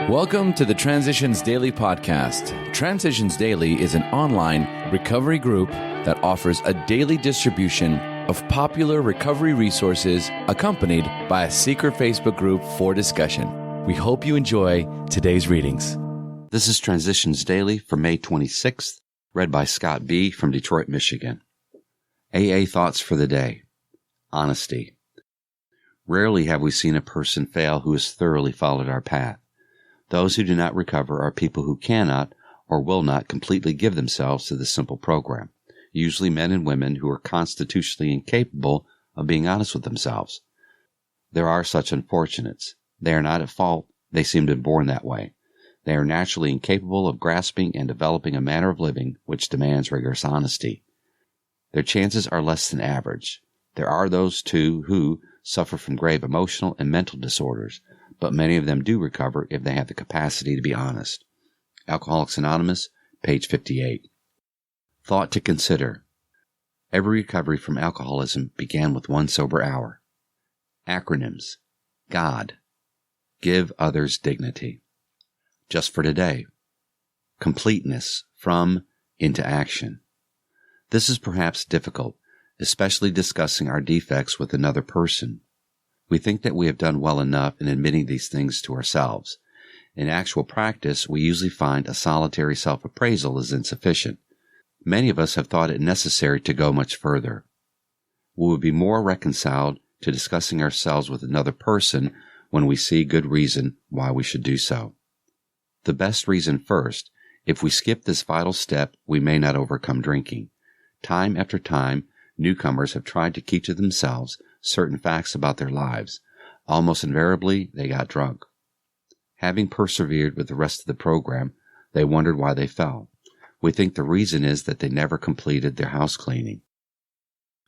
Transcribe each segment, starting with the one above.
Welcome to the Transitions Daily podcast. Transitions Daily is an online recovery group that offers a daily distribution of popular recovery resources accompanied by a secret Facebook group for discussion. We hope you enjoy today's readings. This is Transitions Daily for May 26th, read by Scott B. from Detroit, Michigan. AA Thoughts for the Day. Honesty. Rarely have we seen a person fail who has thoroughly followed our path. Those who do not recover are people who cannot or will not completely give themselves to this simple program, usually men and women who are constitutionally incapable of being honest with themselves. There are such unfortunates. They are not at fault. They seem to have been born that way. They are naturally incapable of grasping and developing a manner of living which demands rigorous honesty. Their chances are less than average. There are those, too, who suffer from grave emotional and mental disorders, but many of them do recover if they have the capacity to be honest. Alcoholics Anonymous, page 58. Thought to consider. Every recovery from alcoholism began with one sober hour. Acronyms. God. Give others dignity. Just for today. Completeness. From into action. This is perhaps difficult, especially discussing our defects with another person. We think that we have done well enough in admitting these things to ourselves. In actual practice, we usually find a solitary self-appraisal is insufficient. Many of us have thought it necessary to go much further. We would be more reconciled to discussing ourselves with another person when we see good reason why we should do so. The best reason first. If we skip this vital step, we may not overcome drinking. Time after time, newcomers have tried to keep to themselves certain facts about their lives. Almost invariably, they got drunk. Having persevered with the rest of the program, they wondered why they fell. We think the reason is that they never completed their house cleaning.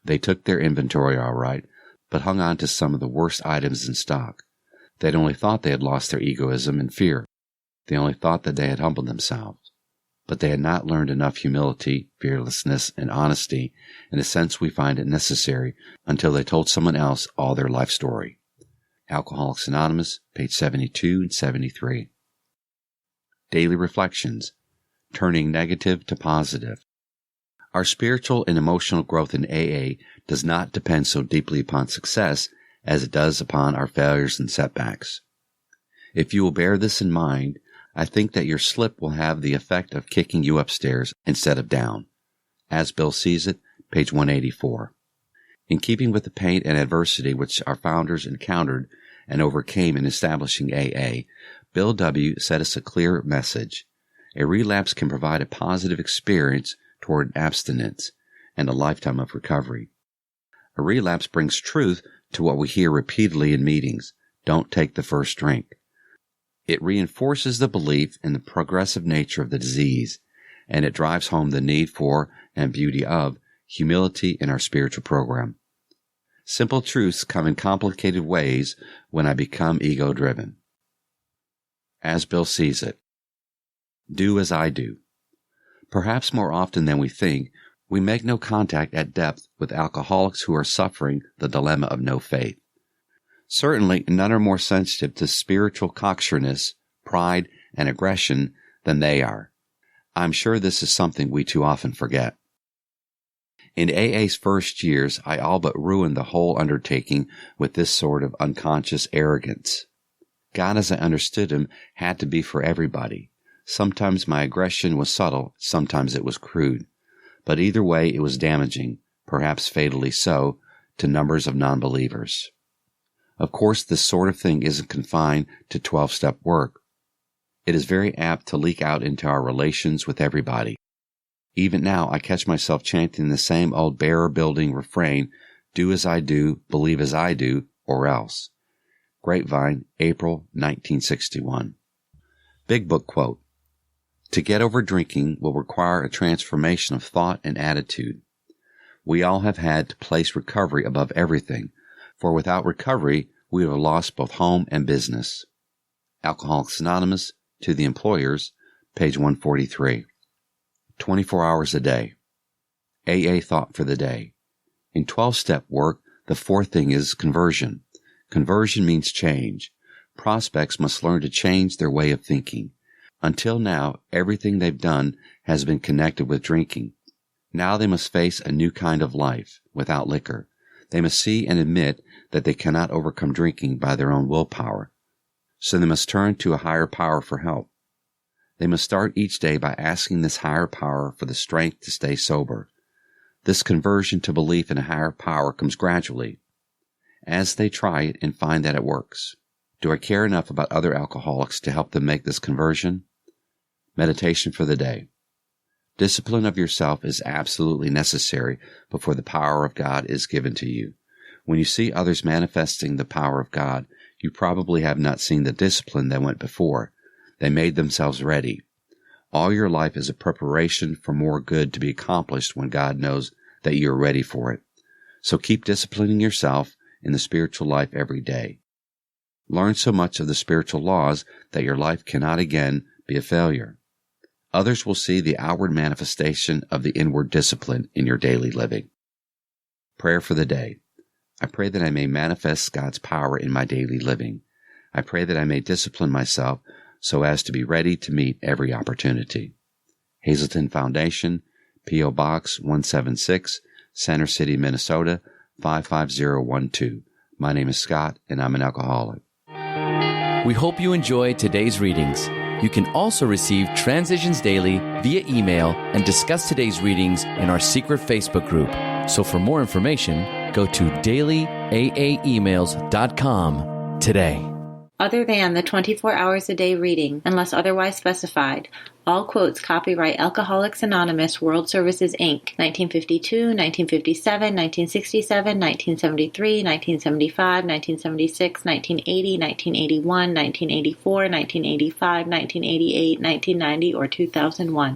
They took their inventory all right, but hung on to some of the worst items in stock. They'd only thought they had lost their egoism and fear. They only thought that they had humbled themselves. But they had not learned enough humility, fearlessness, and honesty in the sense we find it necessary until they told someone else all their life story. Alcoholics Anonymous, page 72 and 73. Daily Reflections. Turning negative to positive. Our spiritual and emotional growth in AA does not depend so deeply upon success as it does upon our failures and setbacks. If you will bear this in mind, I think that your slip will have the effect of kicking you upstairs instead of down. As Bill sees it, page 184. In keeping with the pain and adversity which our founders encountered and overcame in establishing AA, Bill W. set us a clear message. A relapse can provide a positive experience toward abstinence and a lifetime of recovery. A relapse brings truth to what we hear repeatedly in meetings. Don't take the first drink. It reinforces the belief in the progressive nature of the disease, and it drives home the need for, and beauty of, humility in our spiritual program. Simple truths come in complicated ways when I become ego-driven. As Bill sees it. Do as I do. Perhaps more often than we think, we make no contact at depth with alcoholics who are suffering the dilemma of no faith. Certainly, none are more sensitive to spiritual cocksureness, pride, and aggression than they are. I'm sure this is something we too often forget. In AA's first years, I all but ruined the whole undertaking with this sort of unconscious arrogance. God as I understood him had to be for everybody. Sometimes my aggression was subtle, sometimes it was crude. But either way, it was damaging, perhaps fatally so, to numbers of non-believers. Of course, this sort of thing isn't confined to 12-step work. It is very apt to leak out into our relations with everybody. Even now, I catch myself chanting the same old barrier-building refrain, do as I do, believe as I do, or else. Grapevine, April 1961. Big Book quote. To get over drinking will require a transformation of thought and attitude. We all have had to place recovery above everything, for without recovery, we have lost both home and business. Alcoholics Anonymous, to the Employers, page 143. 24 hours a day. AA Thought for the Day. In 12-step work, the fourth thing is conversion. Conversion means change. Prospects must learn to change their way of thinking. Until now, everything they've done has been connected with drinking. Now they must face a new kind of life without liquor. They must see and admit that they cannot overcome drinking by their own willpower. So they must turn to a higher power for help. They must start each day by asking this higher power for the strength to stay sober. This conversion to belief in a higher power comes gradually, as they try it and find that it works. Do I care enough about other alcoholics to help them make this conversion? Meditation for the day. Discipline of yourself is absolutely necessary before the power of God is given to you. When you see others manifesting the power of God, you probably have not seen the discipline that went before. They made themselves ready. All your life is a preparation for more good to be accomplished when God knows that you are ready for it. So keep disciplining yourself in the spiritual life every day. Learn so much of the spiritual laws that your life cannot again be a failure. Others will see the outward manifestation of the inward discipline in your daily living. Prayer for the day. I pray that I may manifest God's power in my daily living. I pray that I may discipline myself so as to be ready to meet every opportunity. Hazelton Foundation, P.O. Box 176, Center City, Minnesota 55012. My name is Scott, and I'm an alcoholic. We hope you enjoyed today's readings. You can also receive Transitions Daily via email and discuss today's readings in our secret Facebook group. So for more information, go to dailyaaemails.com today. Other than the 24 hours a day reading, unless otherwise specified, all quotes copyright Alcoholics Anonymous World Services, Inc., 1952, 1957, 1967, 1973, 1975, 1976, 1980, 1981, 1984, 1985, 1988, 1990, or 2001.